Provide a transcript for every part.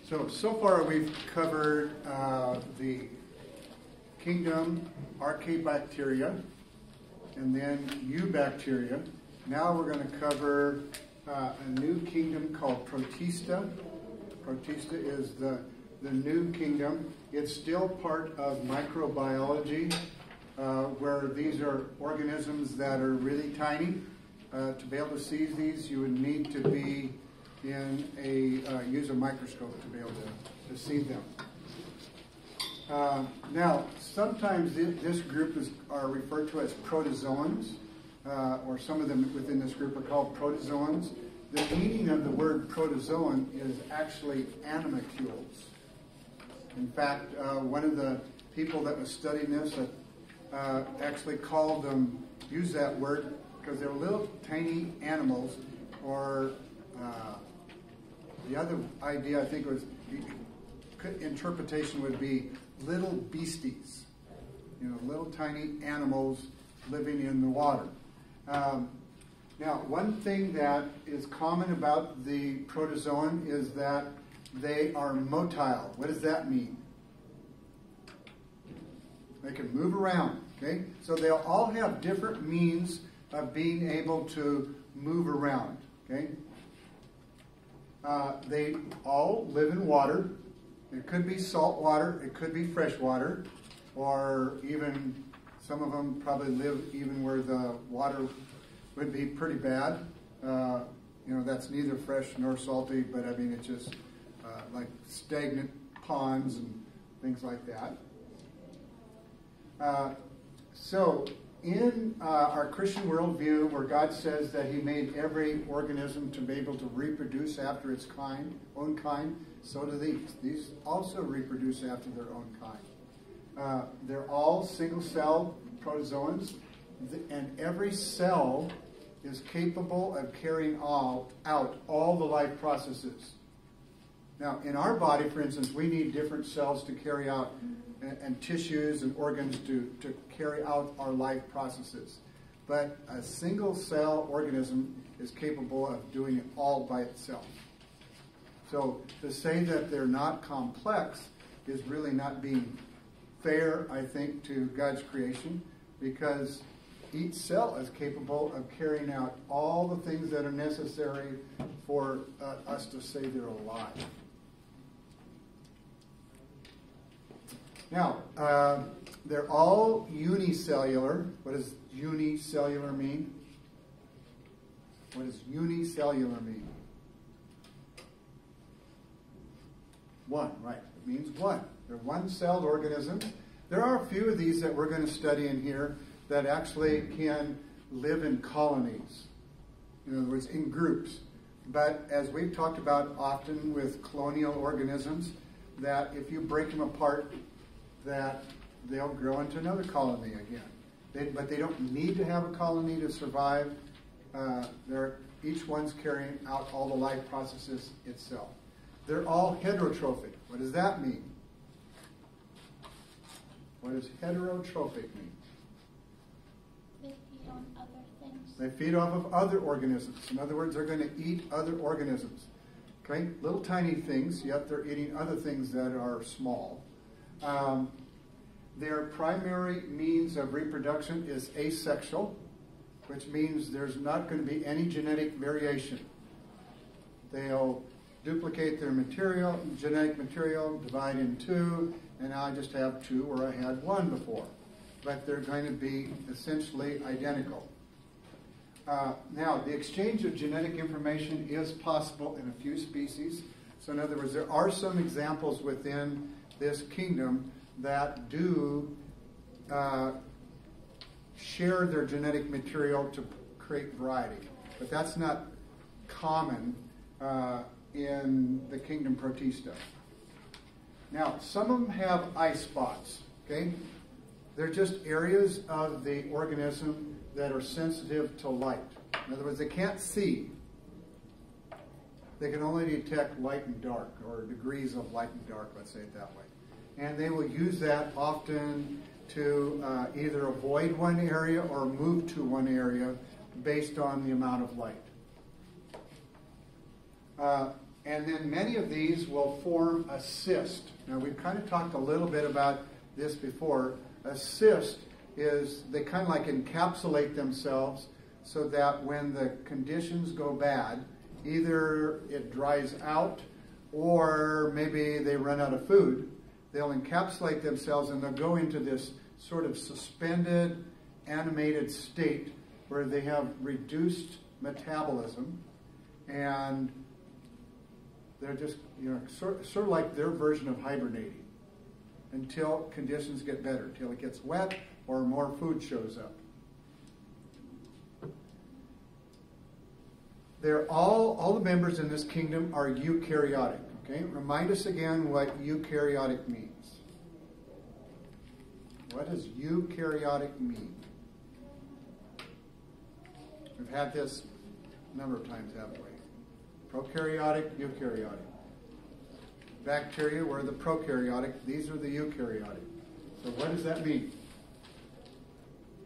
So far we've covered the kingdom Archaebacteria and then Eubacteria. Now we're going to cover a new kingdom called Protista. Protista is the new kingdom. It's still part of microbiology, where these are organisms that are really tiny. To be able to see these, you would need to be in use a microscope to be able to see them. Now, sometimes this group are referred to as protozoans, or some of them within this group are called protozoans. The meaning of the word protozoan is actually animalcules. In fact, one of the people that was studying this actually used that word because they're little tiny animals, or the other idea I think was, interpretation would be little beasties, little tiny animals living in the water. Now, one thing that is common about the protozoan is that they are motile. What does that mean? They can move around, okay? So they'll all have different means of being able to move around, okay? They all live in water. It could be salt water, it could be fresh water, or even some of them probably live even where the water would be pretty bad. That's neither fresh nor salty, but I mean, it's just like stagnant ponds and things like that. So in our Christian worldview, where God says that He made every organism to be able to reproduce after its own kind, so do these. These also reproduce after their own kind. They're all single-cell protozoans, and every cell is capable of carrying out all the life processes. Now, in our body, for instance, we need different cells to carry out, and tissues and organs to carry out our life processes. But a single-cell organism is capable of doing it all by itself. So to say that they're not complex is really not being fair, I think, to God's creation, because each cell is capable of carrying out all the things that are necessary for us to say they're alive. Now, they're all unicellular. What does unicellular mean? What does unicellular mean? One, right. It means one. They're one-celled organisms. There are a few of these that we're going to study in here that actually can live in colonies. In other words, in groups. But as we've talked about often with colonial organisms, that if you break them apart, that they'll grow into another colony again. But they don't need to have a colony to survive. Each one's carrying out all the life processes itself. They're all heterotrophic. What does that mean? What does heterotrophic mean? They feed on other things. They feed off of other organisms. In other words, they're going to eat other organisms. Okay? Little tiny things, yet they're eating other things that are small. Their primary means of reproduction is asexual, which means there's not going to be any genetic variation. They'll duplicate their genetic material, divide in two, and now I just have two where I had one before. But they're going to be essentially identical. Now, the exchange of genetic information is possible in a few species. So in other words, there are some examples within this kingdom that do share their genetic material to create variety. But that's not common in the kingdom Protista. Now, some of them have eye spots, okay? They're just areas of the organism that are sensitive to light. In other words, they can't see. They can only detect light and dark, or degrees of light and dark, let's say it that way. And they will use that often to either avoid one area or move to one area based on the amount of light. And then many of these will form a cyst. Now, we've kind of talked a little bit about this before. A cyst is they kind of like encapsulate themselves so that when the conditions go bad, either it dries out or maybe they run out of food, they'll encapsulate themselves and they'll go into this sort of suspended, animated state where they have reduced metabolism, and they're just, sort of like their version of hibernating until conditions get better, until it gets wet or more food shows up. They're all the members in this kingdom are eukaryotic. Okay, remind us again what eukaryotic means. What does eukaryotic mean? We've had this a number of times, haven't we? Prokaryotic, eukaryotic. Bacteria were the prokaryotic. These are the eukaryotic. So what does that mean?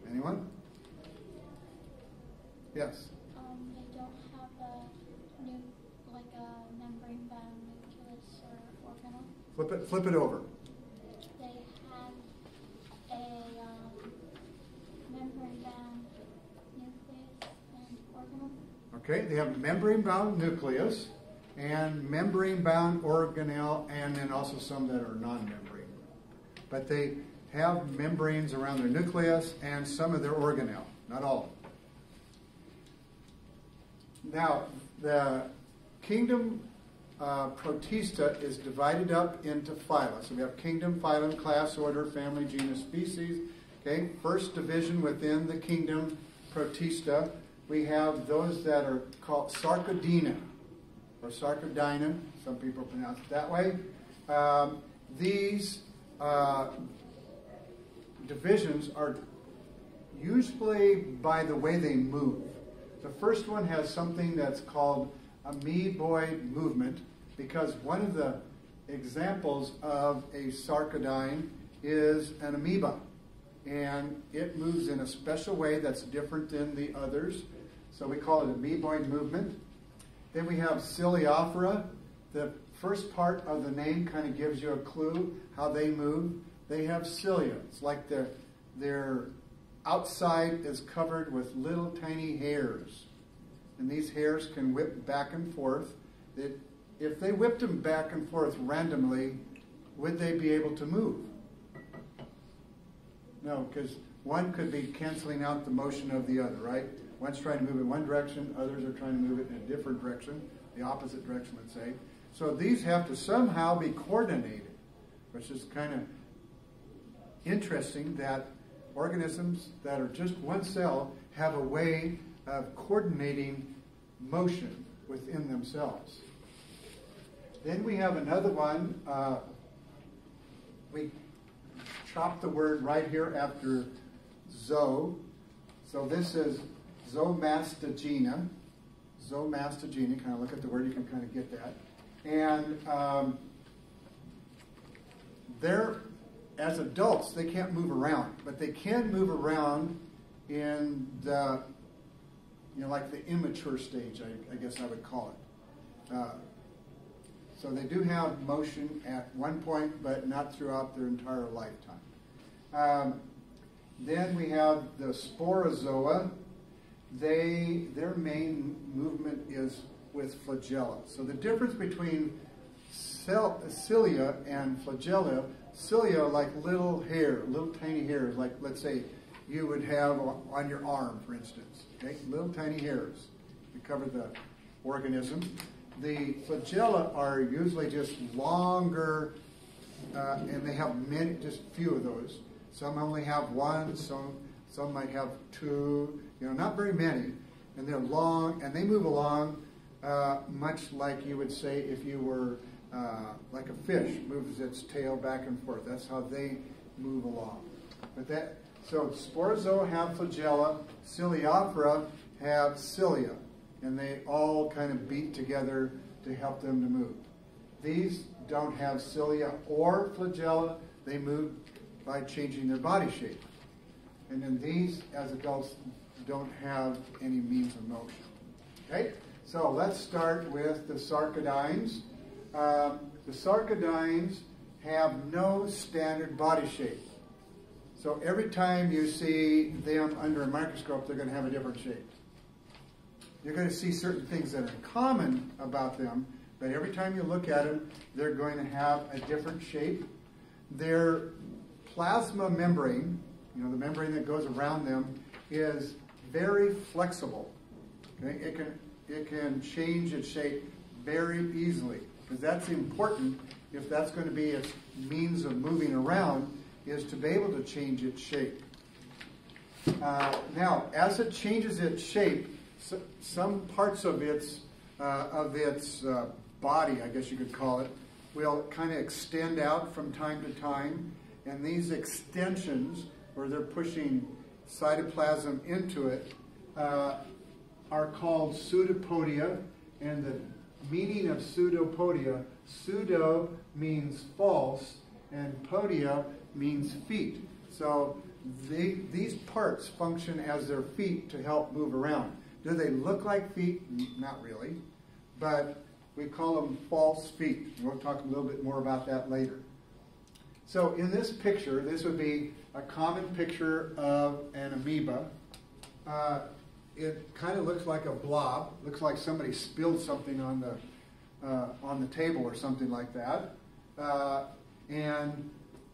Anyone? Yes? They don't have a membrane-bound nucleus or organelle. Flip it over. They have a membrane-bound nucleus and organelle. Okay, they have membrane-bound nucleus and membrane-bound organelle, and then also some that are non-membrane. But they have membranes around their nucleus and some of their organelle, not all. Now, the kingdom Protista is divided up into phyla. So we have kingdom, phylum, class, order, family, genus, species. Okay, first division within the kingdom Protista, we have those that are called Sarcodina, or Sarcodina, some people pronounce it that way. These divisions are usually by the way they move. The first one has something that's called amoeboid movement, because one of the examples of a sarcodine is an amoeba, and it moves in a special way that's different than the others. So we call it amoeboid movement. Then we have Coleophora. The first part of the name kind of gives you a clue how they move. They have cilia. It's like their outside is covered with little tiny hairs. And these hairs can whip back and forth. If they whipped them back and forth randomly, would they be able to move? No, because one could be canceling out the motion of the other, right? One's trying to move in one direction, others are trying to move it in a different direction, the opposite direction, let's say. So these have to somehow be coordinated, which is kind of interesting that organisms that are just one cell have a way of coordinating motion within themselves. Then we have another one. We chop the word right here after zo. So this is zomastogena. Zomastogena, kind of look at the word, you can kind of get that. And they're, as adults, they can't move around, but they can move around in the, like the immature stage, I guess I would call it. So they do have motion at one point, but not throughout their entire lifetime. Then we have the sporozoa. Their main movement is with flagella. So the difference between cilia and flagella, cilia like little hair, little tiny hairs, like let's say you would have on your arm, for instance. Okay, little tiny hairs to cover the organism. The flagella are usually just longer, and they have many, just few of those. Some only have one, some might have two, not very many. And they're long, and they move along much like you would say if you were like a fish moves its tail back and forth. That's how they move along. So sporozoa have flagella, Coleophora have cilia, and they all kind of beat together to help them to move. These don't have cilia or flagella. They move by changing their body shape. And then these, as adults, don't have any means of motion. Okay? So let's start with the sarcodines. The sarcodines have no standard body shape. So every time you see them under a microscope, they're going to have a different shape. You're going to see certain things that are common about them, but every time you look at them, they're going to have a different shape. Their plasma membrane, the membrane that goes around them, is very flexible. Okay? It can change its shape very easily, because that's important if that's going to be its means of moving around, is to be able to change its shape. Now, as it changes its shape, some parts of its body, I guess you could call it, will kind of extend out from time to time, and these extensions, where they're pushing cytoplasm into it, are called pseudopodia, and the meaning of pseudopodia, pseudo means false, and podia means feet. So these parts function as their feet to help move around. Do they look like feet? Not really, but we call them false feet. We'll talk a little bit more about that later. So in this picture, this would be a common picture of an amoeba. It kind of looks like a blob. Looks like somebody spilled something on the table or something like that. And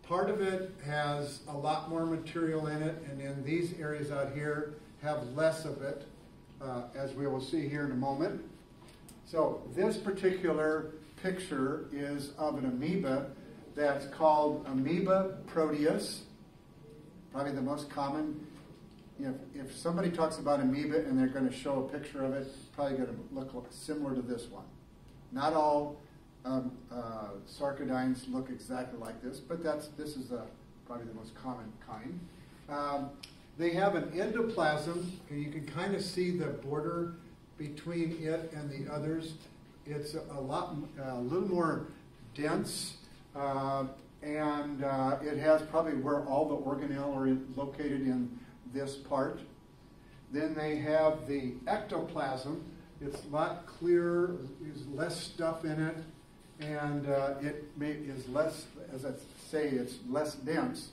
part of it has a lot more material in it, and then these areas out here have less of it, as we will see here in a moment. So this particular picture is of an amoeba that's called Amoeba proteus, probably the most common. If somebody talks about amoeba and they're going to show a picture of it, it's probably going to look similar to this one. Not all sarcodines look exactly like this, but this is probably the most common kind. They have an endoplasm, and you can kind of see the border between it and the others. It's a little more dense, and it has probably where all the organelle are located in this part. Then they have the ectoplasm. It's a lot clearer, there's less stuff in it, and is less, as I say, it's less dense.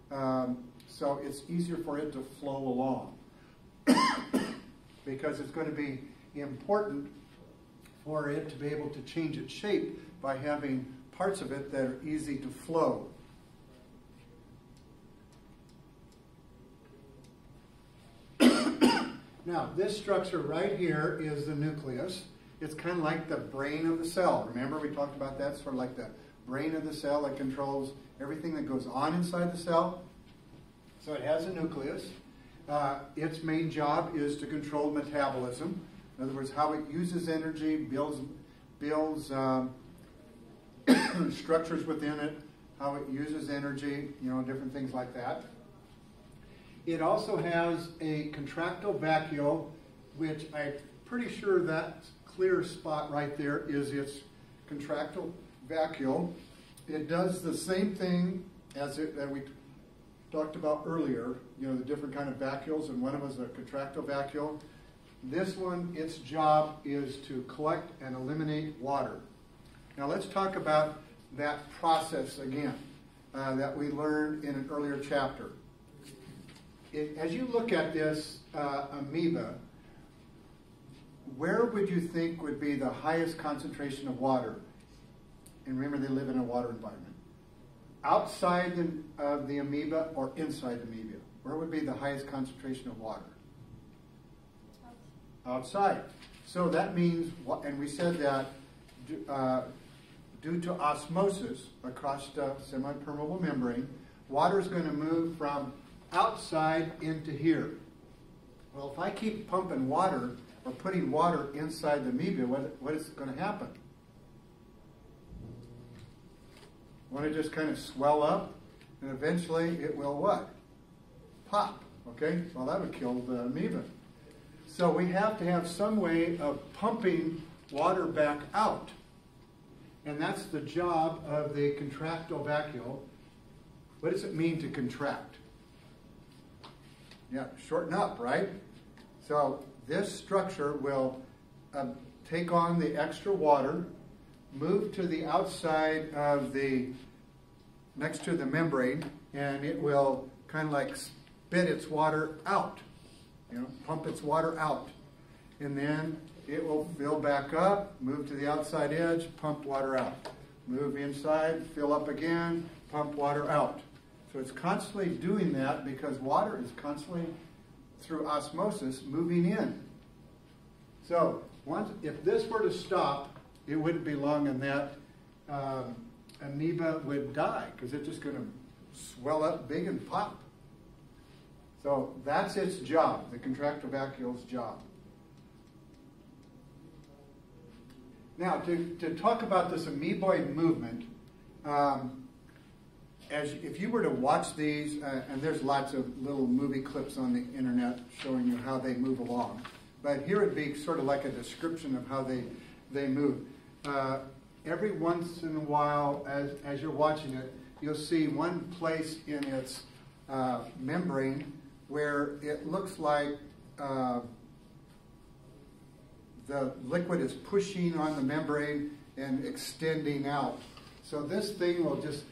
So it's easier for it to flow along because it's going to be important for it to be able to change its shape by having parts of it that are easy to flow. Now, this structure right here is the nucleus. It's kind of like the brain of the cell. Remember, we talked about that, sort of like the brain of the cell that controls everything that goes on inside the cell. So it has a nucleus. Its main job is to control metabolism. In other words, how it uses energy, builds structures within it, how it uses energy, different things like that. It also has a contractile vacuole, which I'm pretty sure that clear spot right there is its contractile vacuole. It does the same thing as that we talked about earlier, the different kind of vacuoles, and one of them is a contractile vacuole. This one, its job is to collect and eliminate water. Now let's talk about that process again that we learned in an earlier chapter. As you look at this amoeba, where would you think would be the highest concentration of water? And remember, they live in a water environment. Outside of the amoeba or inside the amoeba? Where would be the highest concentration of water? Outside. So that means, and we said that due to osmosis across the semi-permeable membrane, water is going to move from outside into here. Well, if I keep pumping water or putting water inside the amoeba, what is going to happen? Won't it just kind of swell up, and eventually it will what? Pop. Okay? Well, that would kill the amoeba. So we have to have some way of pumping water back out. And that's the job of the contractile vacuole. What does it mean to contract? Yeah, shorten up, right? So this structure will take on the extra water, move to the outside of next to the membrane, and it will kind of like spit its water out, pump its water out. And then it will fill back up, move to the outside edge, pump water out. Move inside, fill up again, pump water out. So it's constantly doing that because water is constantly, through osmosis, moving in. So if this were to stop, it wouldn't be long and that amoeba would die because it's just going to swell up big and pop. So that's its job, the contractile job. Now, to talk about this amoeboid movement, if you were to watch these, and there's lots of little movie clips on the internet showing you how they move along, but here would be sort of like a description of how they move. Every once in a while, as you're watching it, you'll see one place in its membrane where it looks like the liquid is pushing on the membrane and extending out. So this thing will just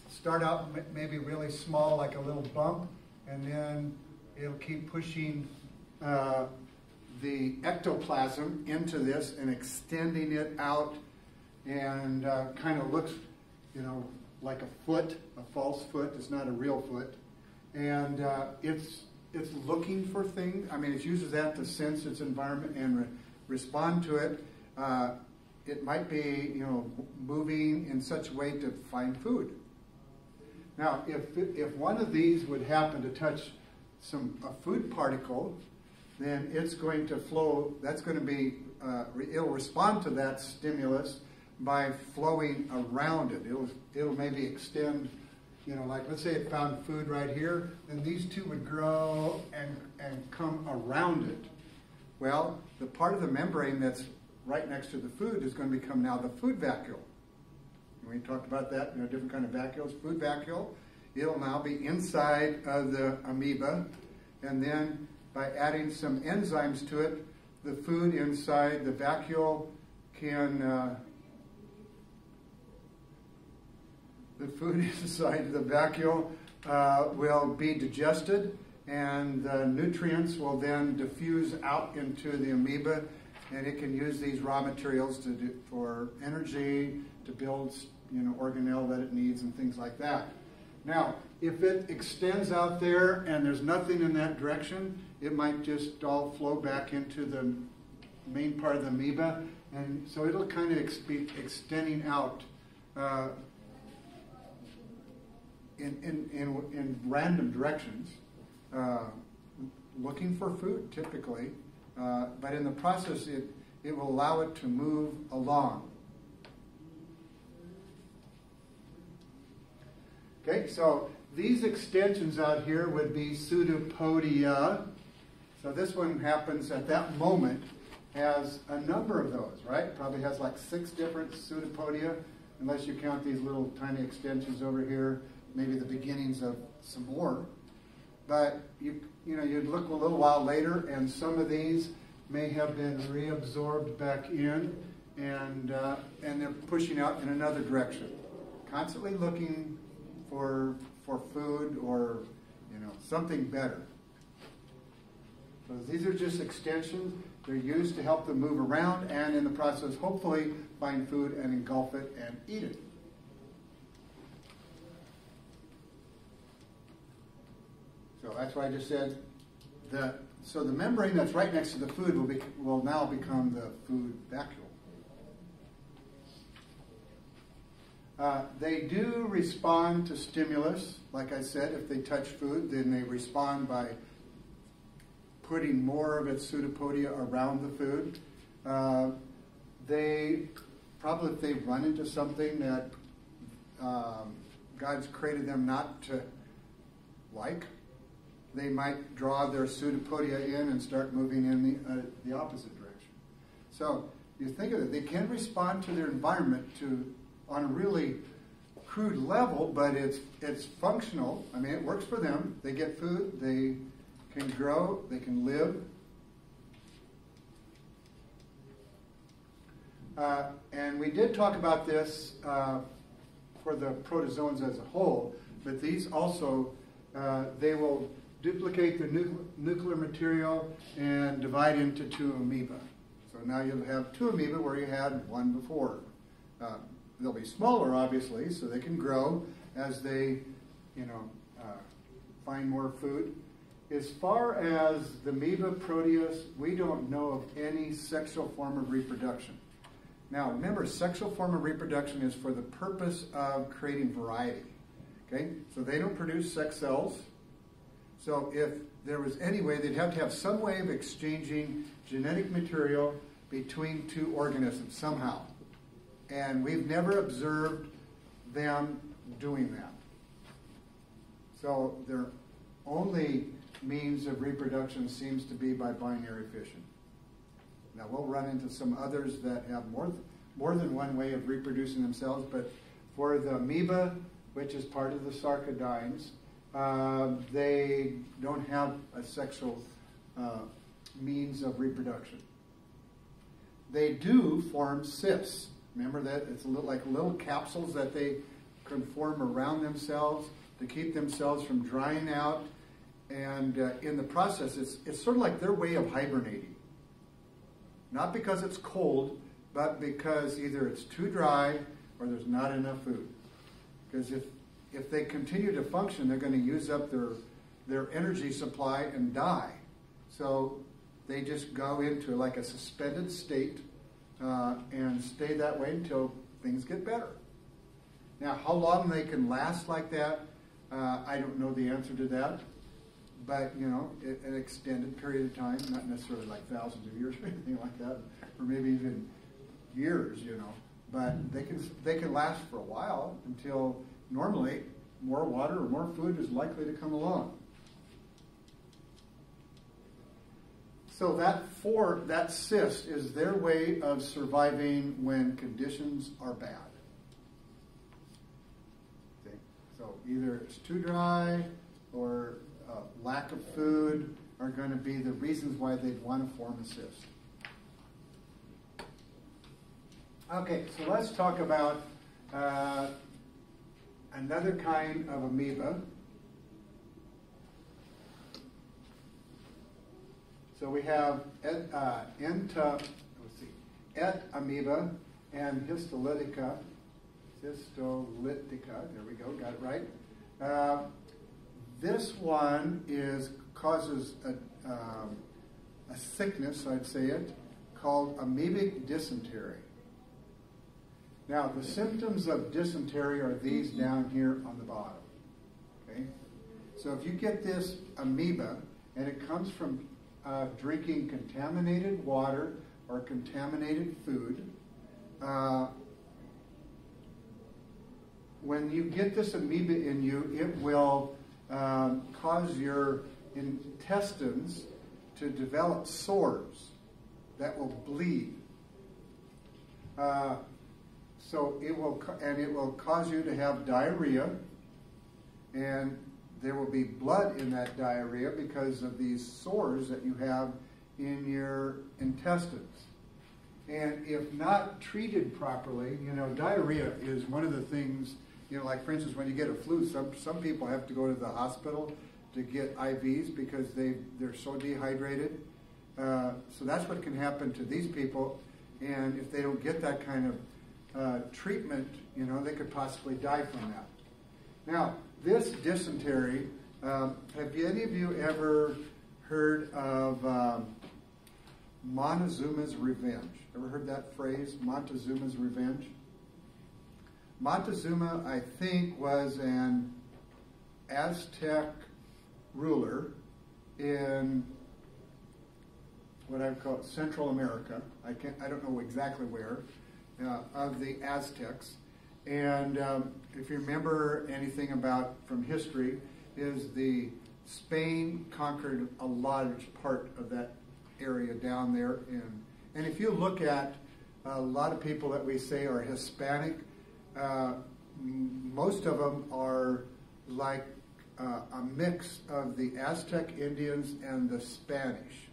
start out maybe really small, like a little bump, and then it'll keep pushing the ectoplasm into this and extending it out, and kind of looks, like a foot, a false foot. It's not a real foot, and it's looking for things. I mean, it uses that to sense its environment and respond to it. It might be, moving in such a way to find food. Now, if one of these would happen to touch a food particle, then it's going to flow. That's going to be. It'll respond to that stimulus by flowing around it. It'll maybe extend. Like let's say it found food right here, then these two would grow and come around it. Well, the part of the membrane that's right next to the food is going to become now the food vacuole. We talked about that, different kind of vacuoles. Food vacuole, it'll now be inside of the amoeba, and then by adding some enzymes to it, the food inside the vacuole can, will be digested, and the nutrients will then diffuse out into the amoeba, and it can use these raw materials for energy, to build organelle that it needs and things like that. Now, if it extends out there and there's nothing in that direction, it might just all flow back into the main part of the amoeba, and so it'll kind of be extending out in random directions, looking for food typically, but in the process it will allow it to move along. Okay, so these extensions out here would be pseudopodia. So this one happens at that moment, has a number of those, right? Probably has like 6 different pseudopodia, unless you count these little tiny extensions over here, maybe the beginnings of some more. But you'd look a little while later, and some of these may have been reabsorbed back in, and they're pushing out in another direction, constantly looking for food or something better. So these are just extensions. They're used to help them move around, and in the process, hopefully, find food and engulf it and eat it. So that's why I just said that. So the membrane that's right next to the food will now become the food vacuole. They do respond to stimulus. Like I said, if they touch food, then they respond by putting more of its pseudopodia around the food. They probably, if they run into something that God's created them not to like, they might draw their pseudopodia in and start moving in the opposite direction. So you think of it, they can respond to their environment on a really crude level, but it's functional. I mean, it works for them. They get food, they can grow, they can live. And we did talk about this for the protozoans as a whole, but these also, they will duplicate the nuclear material and divide into 2 amoeba. So now you'll have 2 amoeba where you had 1 before. They'll be smaller, obviously, so they can grow as they, find more food. As far as the amoeba Proteus, we don't know of any sexual form of reproduction. Now, remember, sexual form of reproduction is for the purpose of creating variety. Okay? So they don't produce sex cells. So if there was any way, they'd have to have some way of exchanging genetic material between 2 organisms somehow. And we've never observed them doing that. So their only means of reproduction seems to be by binary fission. Now we'll run into some others that have more than one way of reproducing themselves, but for the amoeba, which is part of the sarcodines, they don't have a sexual means of reproduction. They do form cysts. Remember that it's like little capsules that they can form around themselves to keep themselves from drying out. And in the process, it's sort of like their way of hibernating. Not because it's cold, but because either it's too dry or there's not enough food. Because if they continue to function, they're going to use up their energy supply and die. So they just go into like a suspended state and stay that way until things get better. Now, how long they can last like that, I don't know the answer to that. But, an extended period of time, not necessarily like thousands of years or anything like that, or maybe even years, But they can last for a while until normally more water or more food is likely to come along. So that cyst is their way of surviving when conditions are bad. Okay? So either it's too dry or lack of food are going to be the reasons why they'd want to form a cyst. Okay, so let's talk about another kind of amoeba. So we have et amoeba and histolytica. There we go, got it right. This one causes a sickness, I'd say it, called amoebic dysentery. Now, the symptoms of dysentery are these down here on the bottom. Okay? So if you get this amoeba, and it comes from drinking contaminated water or contaminated food, when you get this amoeba in you, it will cause your intestines to develop sores that will bleed. So it will cause you to have diarrhea, and there will be blood in that diarrhea because of these sores that you have in your intestines. And if not treated properly, diarrhea is one of the things, like for instance, when you get a flu, some people have to go to the hospital to get IVs because they're so dehydrated. So that's what can happen to these people. And if they don't get that kind of treatment, they could possibly die from that. Now, this dysentery, have any of you ever heard of Montezuma's Revenge? Ever heard that phrase, Montezuma's Revenge? Montezuma, I think, was an Aztec ruler in what I would call Central America. I don't know exactly where, of the Aztecs. And if you remember anything from history, is Spain conquered a large part of that area down there. And if you look at a lot of people that we say are Hispanic, most of them are like a mix of the Aztec Indians and the Spanish.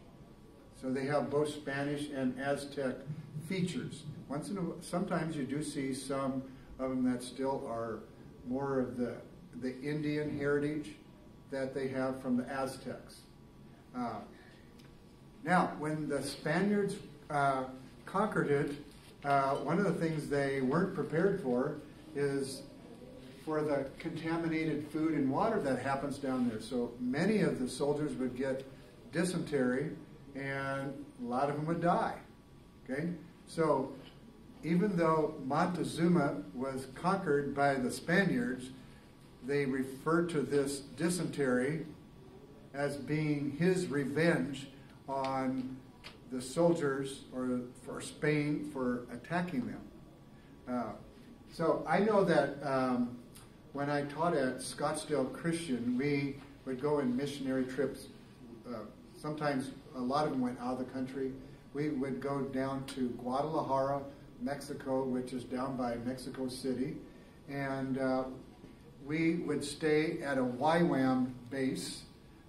So they have both Spanish and Aztec features. Sometimes you do see some of them that still are more of the Indian heritage that they have from the Aztecs. Now, when the Spaniards conquered it, one of the things they weren't prepared for is for the contaminated food and water that happens down there. So many of the soldiers would get dysentery, and a lot of them would die. Okay? So even though Montezuma was conquered by the Spaniards, they refer to this dysentery as being his revenge on the soldiers or for Spain for attacking them. So I know that when I taught at Scottsdale Christian, we would go in missionary trips. Sometimes a lot of them went out of the country. We would go down to Guadalajara, Mexico, which is down by Mexico City, and we would stay at a YWAM base.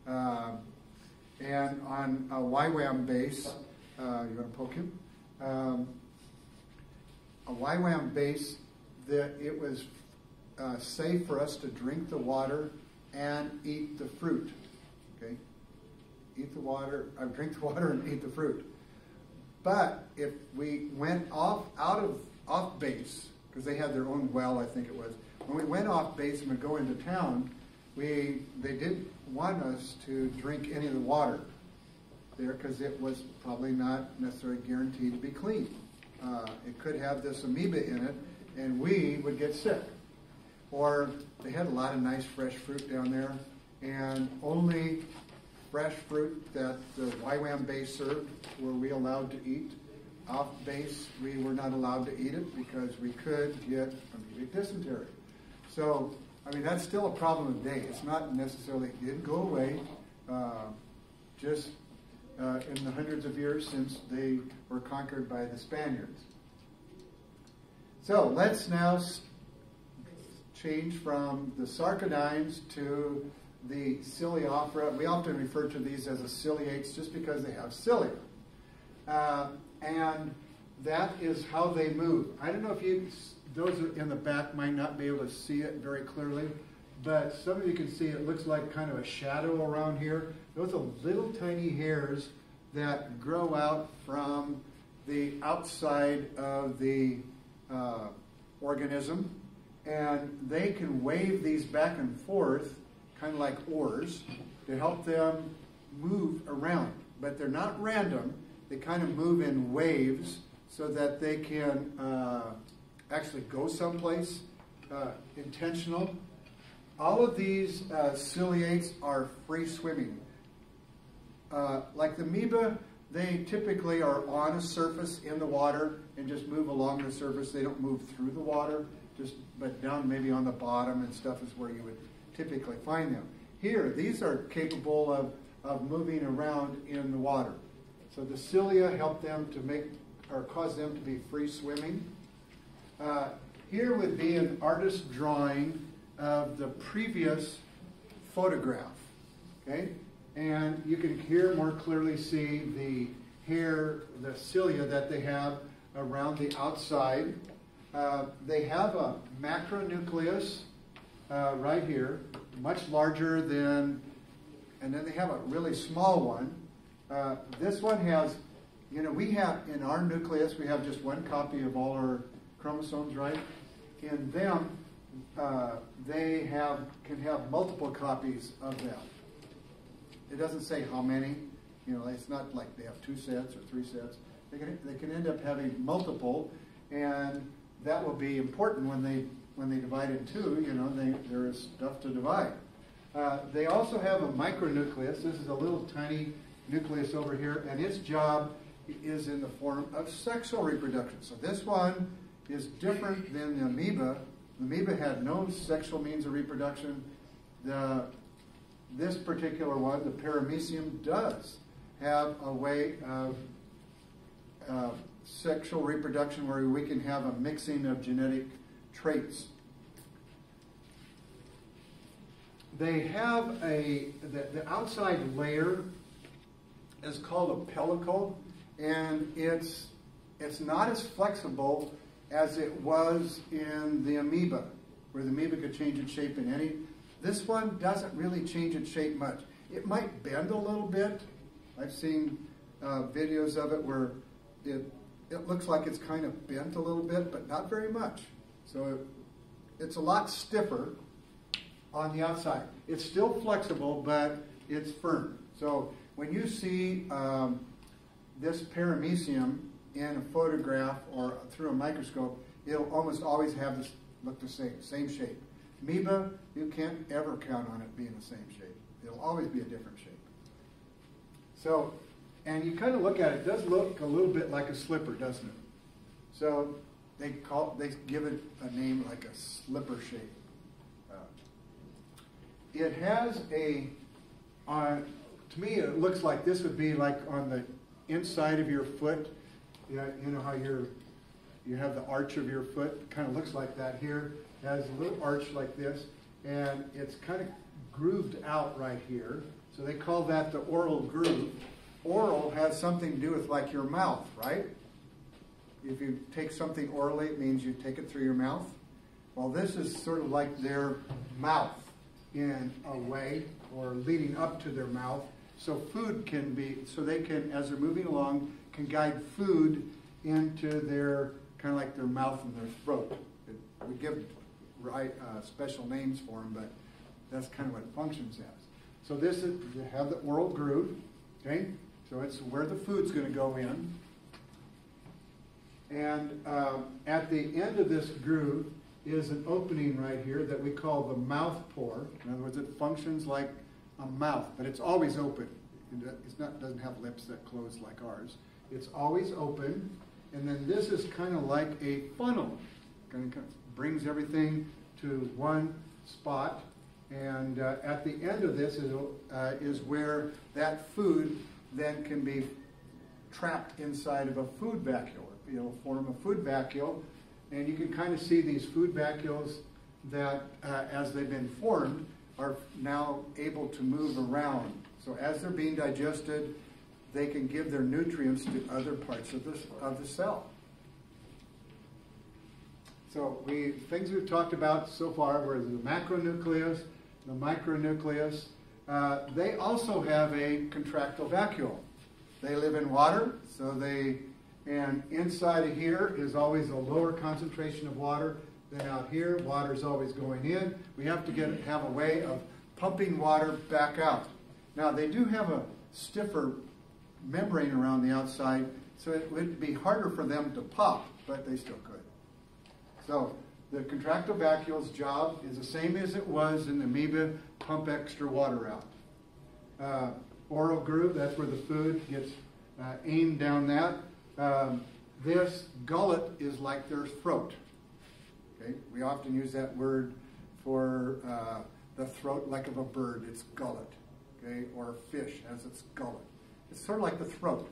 And on a YWAM base, you want to poke him? A YWAM base, it was safe for us to drink the water and eat the fruit. Okay, drink the water and eat the fruit. But if we went off base, because they had their own well, I think it was. When we went off base and would go into town, they didn't want us to drink any of the water there because it was probably not necessarily guaranteed to be clean. It could have this amoeba in it, and we would get sick. Or they had a lot of nice fresh fruit down there, and only fresh fruit that the YWAM base served were we allowed to eat. Off base, we were not allowed to eat it because we could get amoebic dysentery. So, I mean, that's still a problem today. It's not necessarily, it didn't go away just in the hundreds of years since they were conquered by the Spaniards. So, let's now change from the sarcodines to the Ciliophora. We often refer to these as the ciliates just because they have cilia. And that is how they move. I don't know if those in the back might not be able to see it very clearly, but some of you can see it looks like kind of a shadow around here. Those are little tiny hairs that grow out from the outside of the organism, and they can wave these back and forth, kind of like oars, to help them move around. But they're not random. They kind of move in waves so that they can actually go someplace intentional. All of these ciliates are free swimming. Like the amoeba, they typically are on a surface in the water and just move along the surface. They don't move through the water, but down maybe on the bottom and stuff is where you would typically find them. Here, these are capable of moving around in the water. So the cilia help them to cause them to be free swimming. Here would be an artist's drawing of the previous photograph. Okay? And you can here more clearly see the hair, the cilia that they have around the outside. They have a macronucleus right here, much larger than, and then they have a really small one. This one has, we have, in our nucleus, we have just one copy of all our chromosomes, right? In them, they can have multiple copies of them. It doesn't say how many. It's not like they have 2 sets or 3 sets. They can end up having multiple, and that will be important when they divide in two. There is stuff to divide. They also have a micronucleus. This is a little tiny nucleus over here, and its job is in the form of sexual reproduction. So this one is different than the amoeba. The amoeba had no sexual means of reproduction. This particular one, the paramecium, does have a way of sexual reproduction where we can have a mixing of genetic traits. They have the outside layer is called a pellicle, and it's it's not as flexible as it was in the amoeba, where the amoeba could change its shape in any. This one doesn't really change its shape much. It might bend a little bit. I've seen videos of it where it looks like it's kind of bent a little bit, but not very much. So it's a lot stiffer on the outside. It's still flexible, but it's firm. So when you see this paramecium in a photograph or through a microscope, it'll almost always have this look the same shape. Amoeba, you can't ever count on it being the same shape. It'll always be a different shape. So, and you kind of look at it, it does look a little bit like a slipper, doesn't it? So they give it a name like a slipper shape. It has to me it looks like this would be like on the inside of your foot. You know how you have the arch of your foot, it kind of looks like that here. It has a little arch like this, and it's kind of grooved out right here. So they call that the oral groove. Oral has something to do with like your mouth, right? If you take something orally, it means you take it through your mouth. Well, this is sort of like their mouth in a way, or leading up to their mouth. So food can be, so they can, as they're moving along, can guide food into their, kind of like their mouth and their throat. We give special names for them, but that's kind of what it functions as. So this is, you have the oral groove, okay? So it's where the food's going to go in. And at the end of this groove is an opening right here that we call the mouth pore. In other words, it functions like a mouth, but it's always open. It doesn't have lips that close like ours. It's always open. And then this is kind of like a funnel. Kind of brings everything to one spot. And at the end of this is where that food then can be trapped inside of a food vacuole. It'll form a food vacuole. And you can kind of see these food vacuoles that, as they've been formed, are now able to move around. So as they're being digested, they can give their nutrients to other parts of the cell. So things we've talked about so far were the macronucleus, the micronucleus. They also have a contractile vacuole. They live in water, and inside of here is always a lower concentration of water than out here. Water's always going in. We have to have a way of pumping water back out. Now, they do have a stiffer membrane around the outside, so it would be harder for them to pop, but they still could. So the contractile vacuole's job is the same as it was in the amoeba, pump extra water out. Oral groove, that's where the food gets aimed down that. This gullet is like their throat. Okay? We often use that word for the throat like of a bird. It's gullet. Okay? Or a fish has its gullet. It's sort of like the throat.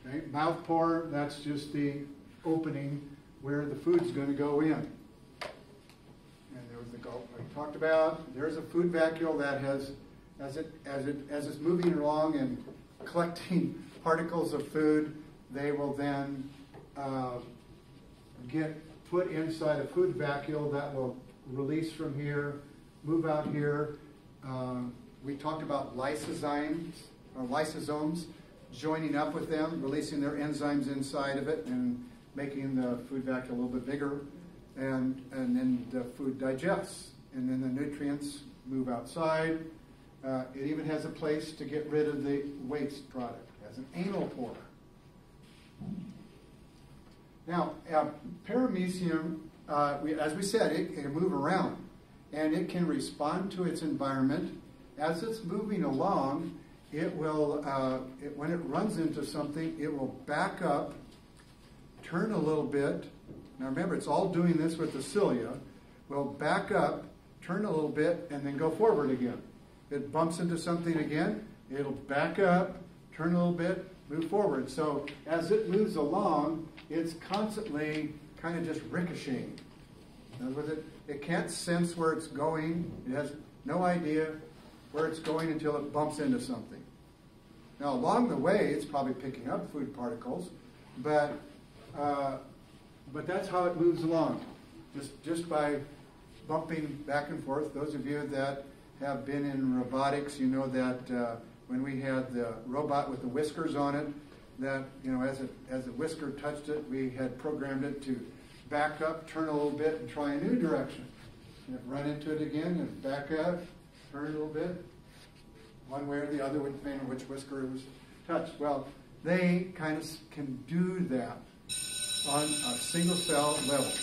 Okay? Mouth pore, that's just the opening where the food's going to go in. And there was the gullet I talked about. There's a food vacuole that has, as it's moving along and collecting particles of food, they will then get put inside a food vacuole that will release from here, move out here. We talked about lysozymes, or lysosomes, joining up with them, releasing their enzymes inside of it and making the food vacuole a little bit bigger, and then the food digests, and then the nutrients move outside. It even has a place to get rid of the waste product. It has an anal pore. Now, paramecium, as we said, it can move around, and it can respond to its environment. As it's moving along, it will, when it runs into something, it will back up, turn a little bit. Now remember, it's all doing this with the cilia. Will back up, turn a little bit, and then go forward again. It bumps into something again, it'll back up, turn a little bit, move forward. So as it moves along, it's constantly kind of just ricocheting. In other words, it can't sense where it's going. It has no idea where it's going until it bumps into something. Now, along the way, it's probably picking up food particles, but that's how it moves along, just by bumping back and forth. Those of you that have been in robotics, you know that when we had the robot with the whiskers on it, that as the whisker touched it, we had programmed it to back up, turn a little bit, and try a new direction. And run into it again and back up, turn a little bit, one way or the other, depending on which whisker it was touched. Well, they kind of can do that on a single cell level.